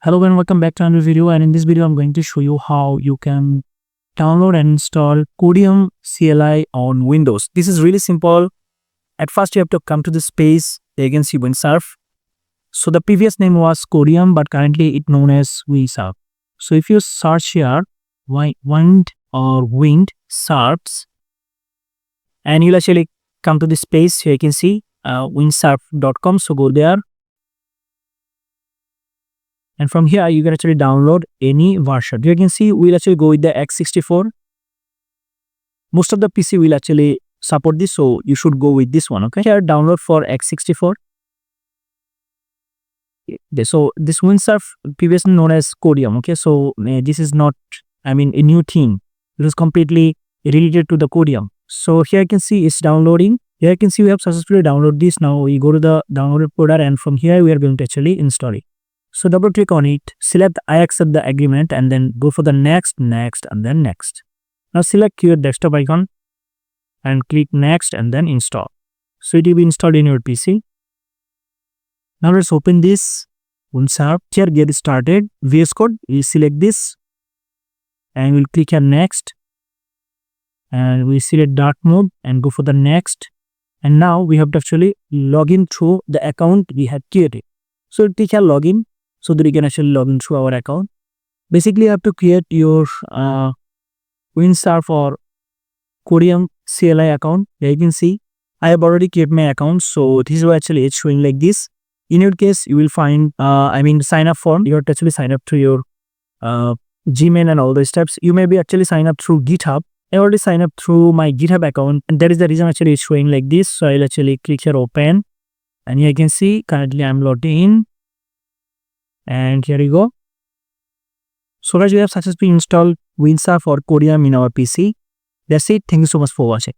Hello and welcome back to another video, and in this video I'm going to show you how you can download and install Codeium CLI on Windows. This is really simple. At first you have to come to this page. You can see WindSurf. So the previous name was Codeium, but currently it's known as WindSurf. So if you search here Wind or WindSurfs, and you'll actually come to this page. Here you can see windsurf.com. So go there. And from here, you can actually download any version. You can see we'll actually go with the x64. Most of the PC will actually support this, so you should go with this one. Okay, here download for x64. So this WindSurf previously known as Codeium. Okay, so this is not, a new thing. It is completely related to the Codeium. So here you can see it's downloading. Here you can see we have successfully downloaded this. Now we go to the downloaded folder, and from here we are going to actually install it. So double click on it, select I accept the agreement, and then go for the next, and then next. Now select your desktop icon and click next and then install. So it will be installed in your PC. Now let's open this WindSurf. Here get started. VS Code, we select this and we'll click on next, and we select dark mode and go for the next. And now we have to actually log in through the account we had created. So click here login, so that you can actually log in through our account. Basically, you have to create your WindSurf or Codeium CLI account. There you can see I have already created my account, so this is why actually it's showing like this. In your case, you will find sign up form. You have to actually sign up to your Gmail and all those steps. You may be actually sign up through GitHub. I already signed up through my GitHub account, and that is the reason actually it's showing like this. So I'll actually click here open, and here you can see currently I'm logged in. And here you go. So guys, we have successfully installed WindSurf or Codeium in our PC. That's it. Thank you so much for watching.